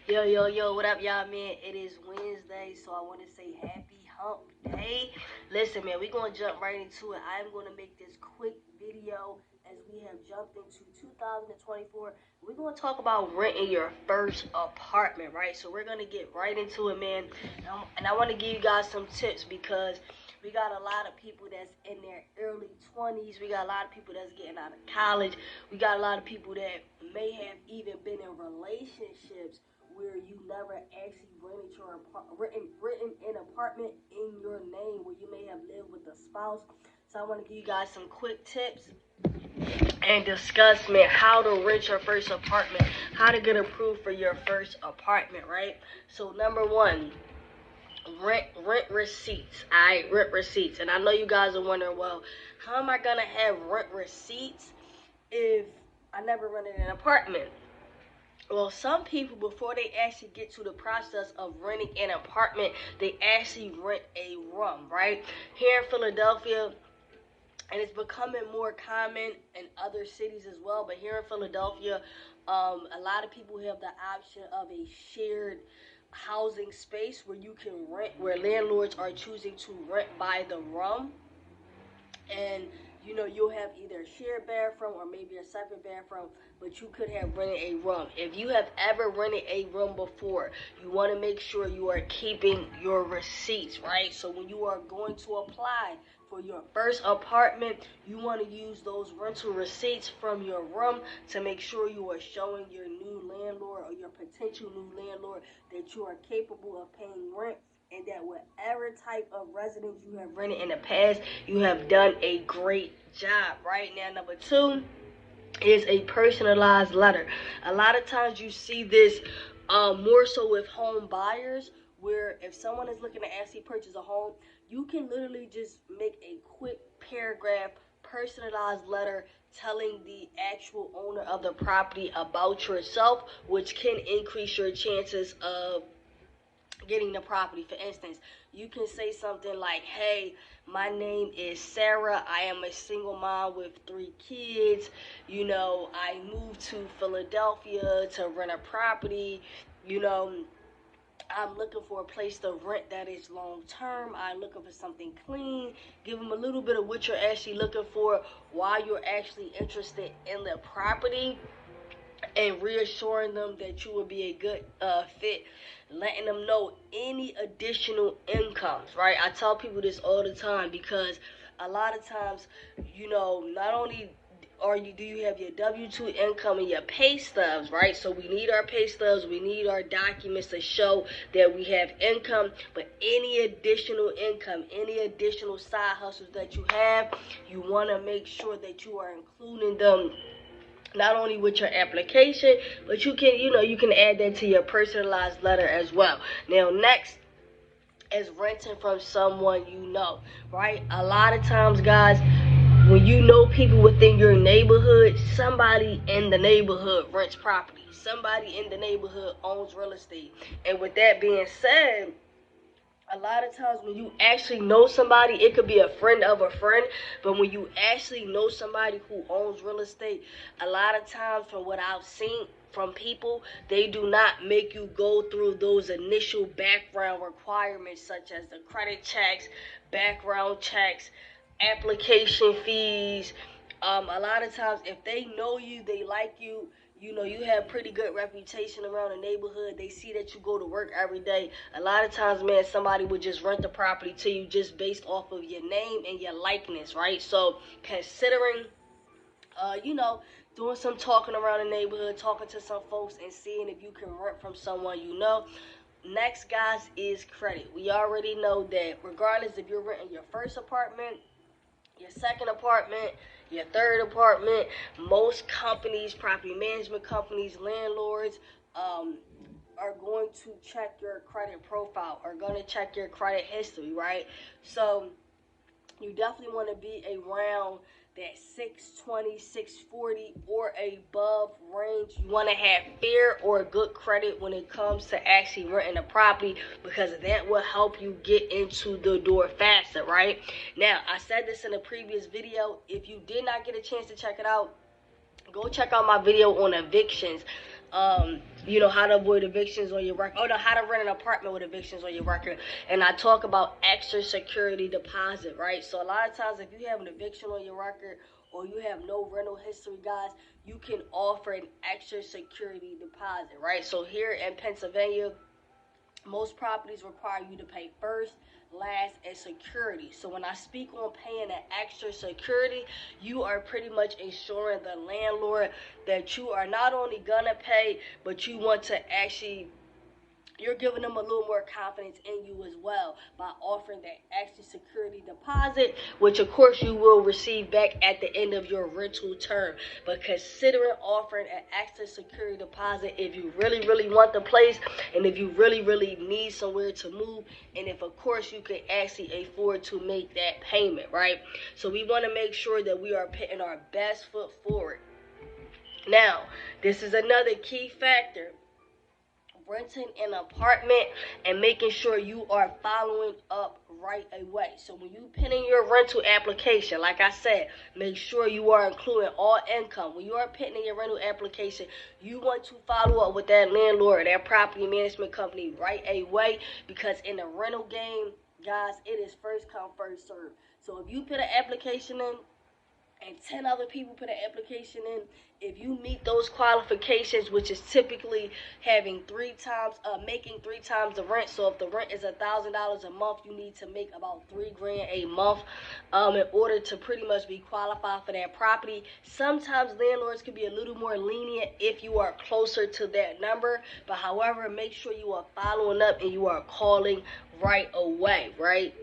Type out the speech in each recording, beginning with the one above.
Yo, what up, y'all, man? It is Wednesday, so I want to say happy hump day. Listen, man, we're going to jump right into it. I am going to make this quick video as we have jumped into 2024. We're going to talk about renting your first apartment, right? So we're going to get right into it, man. And I want to give you guys some tips because we got a lot of people that's in their early 20s. We got a lot of people that's getting out of college. We got a lot of people that may have even been in relationships where you never actually written an apartment in your name where you may have lived with a spouse. So I want to give you guys some quick tips and discuss, man, how to rent your first apartment, how to get approved for your first apartment, right? So number one, rent receipts. Alright, rent receipts. And I know you guys are wondering, well, how am I gonna have rent receipts if I never rented an apartment? Well, some people, before they actually get to the process of renting an apartment, they actually rent a room, right? Here in Philadelphia, and it's becoming more common in other cities as well, but here in Philadelphia, a lot of people have the option of a shared housing space where you can rent, where landlords are choosing to rent by the room. And you'll have either a shared bathroom or maybe a separate bathroom, but you could have rented a room. If you have ever rented a room before, you want to make sure you are keeping your receipts, right? So when you are going to apply for your first apartment, you want to use those rental receipts from your room to make sure you are showing your new landlord or your potential new landlord that you are capable of paying rent, and that whatever type of residence you have rented in the past, you have done a great job. Right now, number two is a personalized letter. A lot of times you see this more so with home buyers, where if someone is looking to actually purchase a home, you can literally just make a quick paragraph personalized letter telling the actual owner of the property about yourself, which can increase your chances of getting the property. For instance, you can say something like, hey, my name is Sarah. I am a single mom with 3 kids. I moved to Philadelphia to rent a property. I'm looking for a place to rent that is long term. I'm looking for something clean. Give them a little bit of what you're actually looking for, why you're actually interested in the property, and reassuring them that you will be a good fit, letting them know any additional incomes, right? I tell people this all the time because a lot of times, not only do you have your W-2 income and your pay stubs, right? So we need our pay stubs, we need our documents to show that we have income, but any additional income, any additional side hustles that you have, you want to make sure that you are including them not only with your application, but you can add that to your personalized letter as well. Now, next is renting from someone you know, right? A lot of times, guys, when you know people within your neighborhood, somebody in the neighborhood rents property. Somebody in the neighborhood owns real estate. And with that being said, a lot of times when you actually know somebody, it could be a friend of a friend, but when you actually know somebody who owns real estate, a lot of times from what I've seen from people, they do not make you go through those initial background requirements such as the credit checks, background checks, application fees. A lot of times if they know you, they like you, you have pretty good reputation around the neighborhood, they see that you go to work every day, a lot of times, man, somebody would just rent the property to you just based off of your name and your likeness, right? So considering, doing some talking around the neighborhood, talking to some folks and seeing if you can rent from someone you know. Next, guys, is credit. We already know that regardless if you're renting your first apartment, your second apartment, your third apartment, most companies, property management companies, landlords, are going to check your credit profile, are going to check your credit history, right? So you definitely want to be around that 620, 640 or above range. You want to have fair or good credit when it comes to actually renting a property, because that will help you get into the door faster, right? Now, I said this in a previous video. If you did not get a chance to check it out, go check out my video on evictions. you know, how to avoid evictions on your record. Oh no, how to rent an apartment with evictions on your record. And I talk about extra security deposit, right? So a lot of times if you have an eviction on your record or you have no rental history, guys, you can offer an extra security deposit, right? So here in Pennsylvania, most properties require you to pay first, last, and security. So when I speak on paying an extra security, you are pretty much ensuring the landlord that you are not only gonna pay, but you want to actually, you're giving them a little more confidence in you as well by offering that extra security deposit, which of course you will receive back at the end of your rental term. But considering offering an extra security deposit if you really, really want the place and if you really, really need somewhere to move, and if of course you can actually afford to make that payment, right? So we want to make sure that we are putting our best foot forward. Now, this is another key factor. Renting an apartment and making sure you are following up right away. So when you put in your rental application, like I said, make sure you are including all income. When you are putting in your rental application, you want to follow up with that landlord or that property management company right away, because in the rental game, guys, it is first come, first serve. So if you put an application in and 10 other people put an application in, if you meet those qualifications, which is typically having making 3 times the rent. So if the rent is $1,000 a month, you need to make about $3,000 a month in order to pretty much be qualified for that property. Sometimes landlords can be a little more lenient if you are closer to that number, but however, make sure you are following up and you are calling right away, right?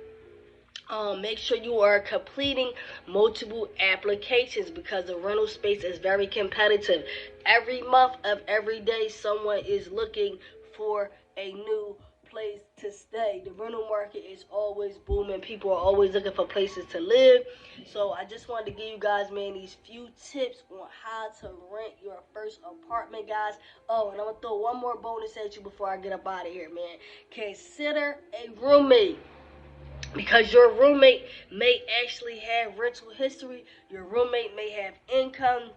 Make sure you are completing multiple applications because the rental space is very competitive. Every month of every day, someone is looking for a new place to stay. The rental market is always booming. People are always looking for places to live. So I just wanted to give you guys, man, these few tips on how to rent your first apartment, guys. Oh, and I'm going to throw one more bonus at you before I get up out of here, man. Consider a roommate. Because your roommate may actually have rental history, your roommate may have income,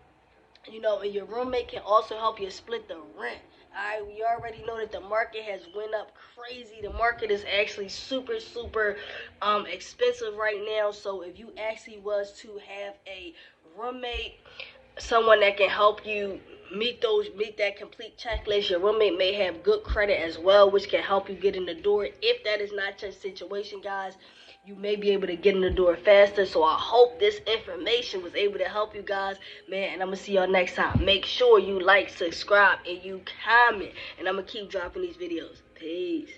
you know, and your roommate can also help you split the rent. Alright, we already know that the market has went up crazy. The market is actually super expensive right now. So if you actually was to have a roommate, someone that can help you meet that complete checklist, your roommate may have good credit as well, which can help you get in the door. If that is not your situation, guys, you may be able to get in the door faster. So I hope this information was able to help you guys, man, and I'm gonna see y'all next time. Make sure you like, subscribe, and you comment, and I'm gonna keep dropping these videos. Peace.